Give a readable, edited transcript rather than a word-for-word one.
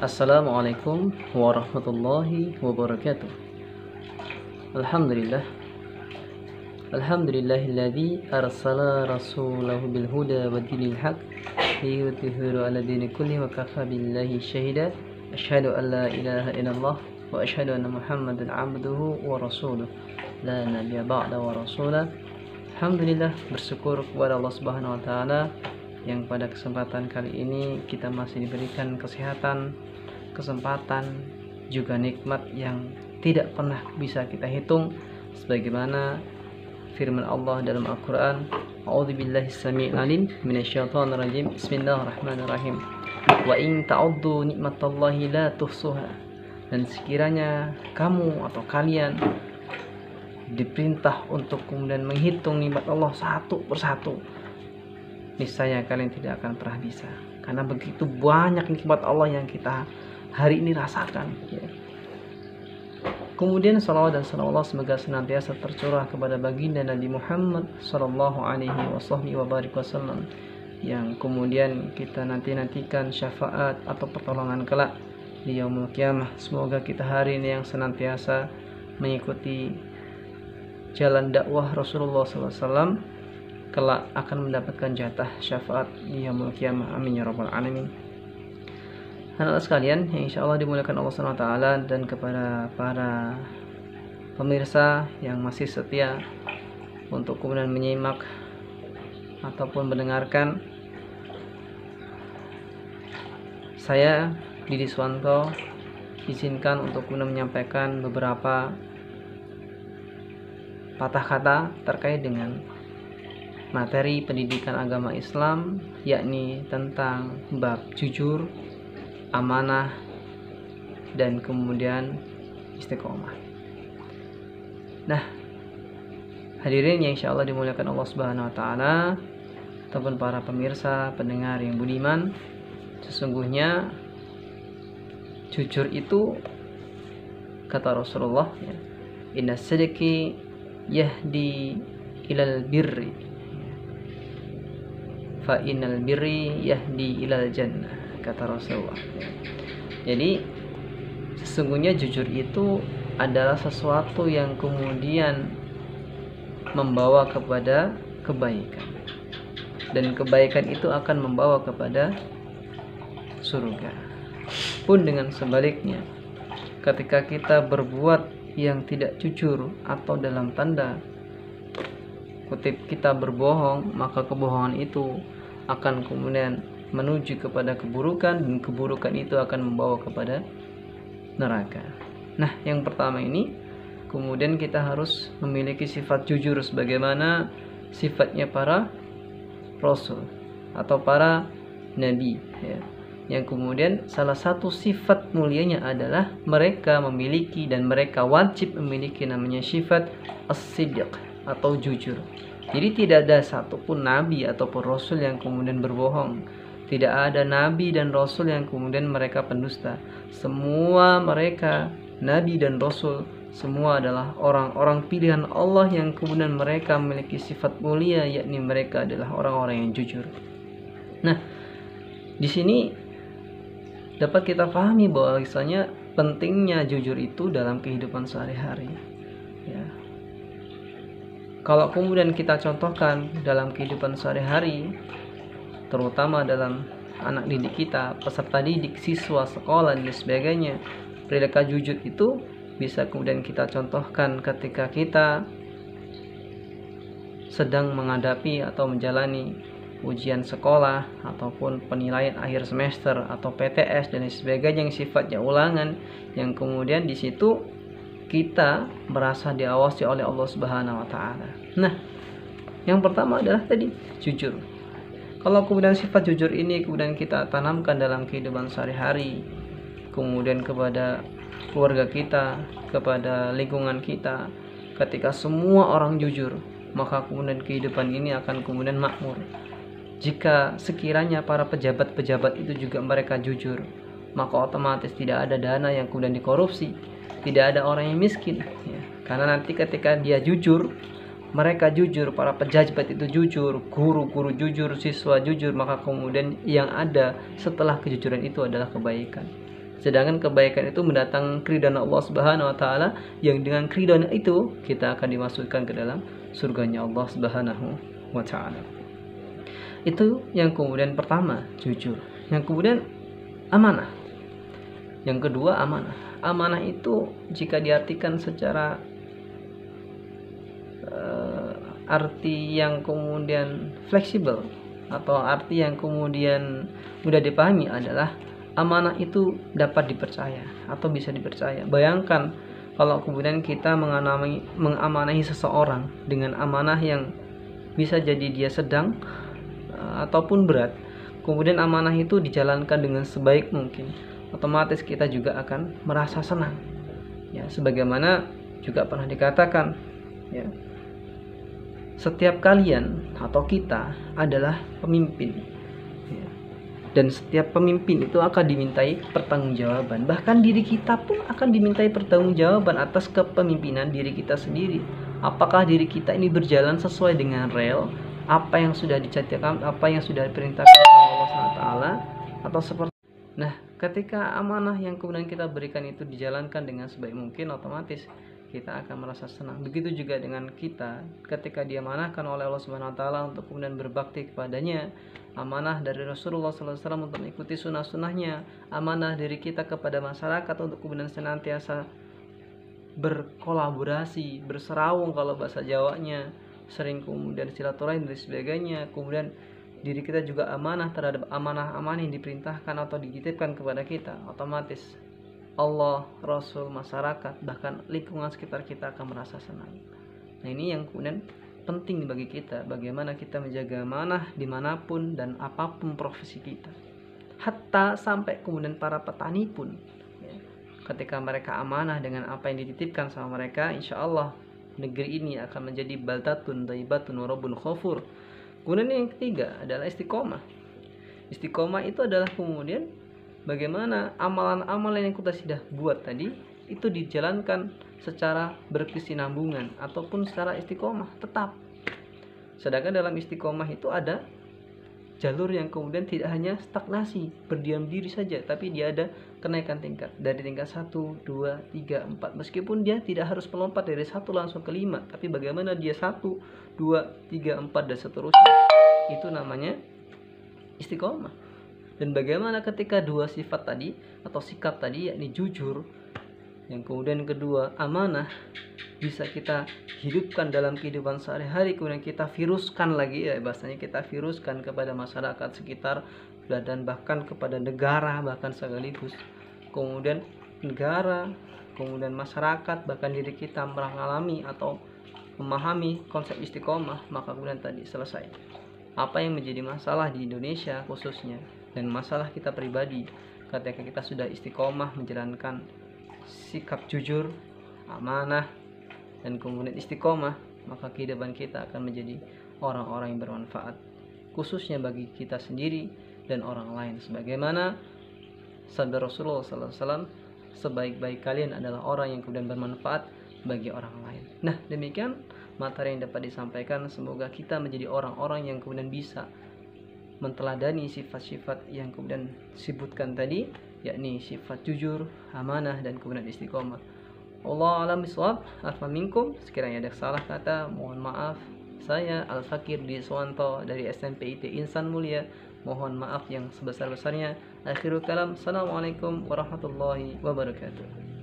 Assalamualaikum warahmatullahi wabarakatuh. Alhamdulillah. Alhamdulillahilladzi arsala rasulahu bil huda wa dinil haq liyudhhirahu 'ala dini kulli wa kafa billahi syahida. Asyhadu an la ilaha illallah wa asyhadu anna Muhammadan 'abduhu wa rasuluh. La nabiyya ba'da wa rasulah. Alhamdulillah, bersyukur kepada Allah Subhanahu wa taala yang pada kesempatan kali ini kita masih diberikan kesehatan, kesempatan, juga nikmat yang tidak pernah bisa kita hitung, sebagaimana firman Allah dalam Al-Quran, A'udzubillahi samii'il 'alim minasyaitonir rajim. Bismillahirrahmanirrahim. Wa in ta'uddu nikmatallahi la tuhsuha. Dan sekiranya kamu atau kalian diperintah untuk kemudian menghitung nikmat Allah satu persatu, niscaya kalian tidak akan pernah bisa, karena begitu banyak nikmat Allah yang kita hari ini rasakan, ya. Kemudian salawat dan salawat semoga senantiasa tercurah kepada baginda Nabi Muhammad sallallahu alaihi wasallam, yang kemudian kita nantikan syafaat atau pertolongan kelak di yaumul qiyamah. Semoga kita hari ini yang senantiasa mengikuti jalan dakwah Rasulullah SAW kelak akan mendapatkan jatah syafaat di yaumul qiyamah. Amin ya rabbal alamin. Anak-anak sekalian yang insya Allah dimuliakan Allah SWT, dan kepada para pemirsa yang masih setia untuk kemudian menyimak ataupun mendengarkan, saya Didi Swanto izinkan untuk kemudian menyampaikan beberapa patah kata terkait dengan materi pendidikan agama Islam, yakni tentang bab jujur, amanah, dan kemudian istiqomah. Nah, hadirin yang insya Allah dimuliakan Allah Subhanahu wa taala, ataupun para pemirsa pendengar yang budiman, sesungguhnya jujur itu, kata Rasulullah, ya, inna sidqi yahdi ilal birri fa innal birri yahdi ilal jannah, kata Rasulullah. Jadi sesungguhnya jujur itu adalah sesuatu yang kemudian membawa kepada kebaikan, dan kebaikan itu akan membawa kepada surga. Pun dengan sebaliknya, ketika kita berbuat yang tidak jujur atau dalam tanda kutip kita berbohong, maka kebohongan itu akan kemudian menuju kepada keburukan, dan keburukan itu akan membawa kepada neraka. Nah, yang pertama ini kemudian kita harus memiliki sifat jujur sebagaimana sifatnya para rasul atau para nabi, ya. Yang kemudian salah satu sifat mulianya adalah mereka memiliki dan mereka wajib memiliki namanya sifat as-sidq atau jujur. Jadi tidak ada satupun nabi ataupun rasul yang kemudian berbohong. Tidak ada nabi dan rasul yang kemudian mereka pendusta. Semua mereka nabi dan rasul semua adalah orang-orang pilihan Allah yang kemudian mereka memiliki sifat mulia, yakni mereka adalah orang-orang yang jujur. Nah, di sini dapat kita pahami bahwa misalnya pentingnya jujur itu dalam kehidupan sehari-hari, ya. Kalau kemudian kita contohkan dalam kehidupan sehari-hari, terutama dalam anak didik kita, peserta didik, siswa sekolah dan sebagainya, perilaku jujur itu bisa kemudian kita contohkan ketika kita sedang menghadapi atau menjalani ujian sekolah ataupun penilaian akhir semester atau PTS dan sebagainya yang sifatnya ulangan, yang kemudian di situ kita merasa diawasi oleh Allah Subhanahu wa taala. Nah, yang pertama adalah tadi jujur. Kalau kemudian sifat jujur ini kemudian kita tanamkan dalam kehidupan sehari-hari, kemudian kepada keluarga kita, kepada lingkungan kita, ketika semua orang jujur, maka kemudian kehidupan ini akan kemudian makmur. Jika sekiranya para pejabat-pejabat itu juga mereka jujur, maka otomatis tidak ada dana yang kemudian dikorupsi, tidak ada orang yang miskin, ya. Karena nanti ketika dia jujur, mereka jujur, para pejabat itu jujur, guru-guru jujur, siswa jujur, maka kemudian yang ada setelah kejujuran itu adalah kebaikan. Sedangkan kebaikan itu mendatangkan keridhaan Allah Subhanahu wa taala, yang dengan keridhaan itu kita akan dimasukkan ke dalam surganya Allah Subhanahu wa taala. Itu yang kemudian pertama, jujur. Yang kemudian amanah. Yang kedua amanah. Amanah itu jika diartikan secara arti yang kemudian fleksibel atau arti yang kemudian mudah dipahami adalah amanah itu dapat dipercaya atau bisa dipercaya. Bayangkan kalau kemudian kita mengamanahi seseorang dengan amanah yang bisa jadi dia sedang ataupun berat, kemudian amanah itu dijalankan dengan sebaik mungkin, otomatis kita juga akan merasa senang. Ya, sebagaimana juga pernah dikatakan, ya, setiap kalian atau kita adalah pemimpin, ya. Dan setiap pemimpin itu akan dimintai pertanggungjawaban. Bahkan diri kita pun akan dimintai pertanggungjawaban atas kepemimpinan diri kita sendiri. Apakah diri kita ini berjalan sesuai dengan rel apa yang sudah dicatatkan, apa yang sudah diperintahkan oleh Allah SWT, atau seperti. Nah, ketika amanah yang kemudian kita berikan itu dijalankan dengan sebaik mungkin, otomatis kita akan merasa senang. Begitu juga dengan kita ketika diamanahkan oleh Allah Subhanahu wa taala untuk kemudian berbakti kepadanya, amanah dari Rasulullah SAW untuk mengikuti sunnah-sunnahnya, amanah dari kita kepada masyarakat untuk kemudian senantiasa berkolaborasi, berserawung kalau bahasa Jawanya, sering kemudian silaturahim dan sebagainya. Kemudian diri kita juga amanah terhadap amanah-amanah yang diperintahkan atau dititipkan kepada kita, otomatis Allah, Rasul, masyarakat, bahkan lingkungan sekitar kita akan merasa senang. Nah, ini yang kemudian penting bagi kita, bagaimana kita menjaga amanah dimanapun dan apapun profesi kita. Hatta sampai kemudian para petani pun, ya, ketika mereka amanah dengan apa yang dititipkan sama mereka, insya Allah negeri ini akan menjadi baldatun thayyibatun wa rabbun ghafur. Kemudian yang ketiga adalah istiqomah. Istiqomah itu adalah kemudian bagaimana amalan-amalan yang kita sudah buat tadi itu dijalankan secara berkesinambungan ataupun secara istiqomah tetap. Sedangkan dalam istiqomah itu ada jalur yang kemudian tidak hanya stagnasi, berdiam diri saja, tapi dia ada kenaikan tingkat dari tingkat 1, 2, 3, 4. Meskipun dia tidak harus melompat dari 1 langsung ke 5, tapi bagaimana dia 1, 2, 3, 4 dan seterusnya. Itu namanya istiqomah. Dan bagaimana ketika dua sifat tadi atau sikap tadi, yakni jujur, yang kemudian kedua amanah, bisa kita hidupkan dalam kehidupan sehari-hari, kemudian kita viruskan lagi, ya bahasanya kita viruskan kepada masyarakat sekitar dan bahkan kepada negara bahkan sekaligus. Kemudian negara, kemudian masyarakat, bahkan diri kita mengalami atau memahami konsep istiqomah, maka kemudian tadi selesai apa yang menjadi masalah di Indonesia khususnya dan masalah kita pribadi. Ketika kita sudah istiqomah menjalankan sikap jujur, amanah, dan kemudian istiqomah, maka kehidupan kita akan menjadi orang-orang yang bermanfaat, khususnya bagi kita sendiri dan orang lain. Sebagaimana sabda Rasulullah SAW, sebaik-baik kalian adalah orang yang kemudian bermanfaat bagi orang lain. Nah, demikian materi yang dapat disampaikan. Semoga kita menjadi orang-orang yang kemudian bisa menteladani sifat-sifat yang kemudian disebutkan tadi, yakni sifat jujur, amanah, dan kemudian istiqomah. Allah alam bisawab. Alfa minkum. Sekiranya ada salah kata, mohon maaf. Saya Al-Fakir Diswanto dari SMP IT Insan Mulia. Mohon maaf yang sebesar-besarnya. Akhirul kalam. Assalamualaikum warahmatullahi wabarakatuh.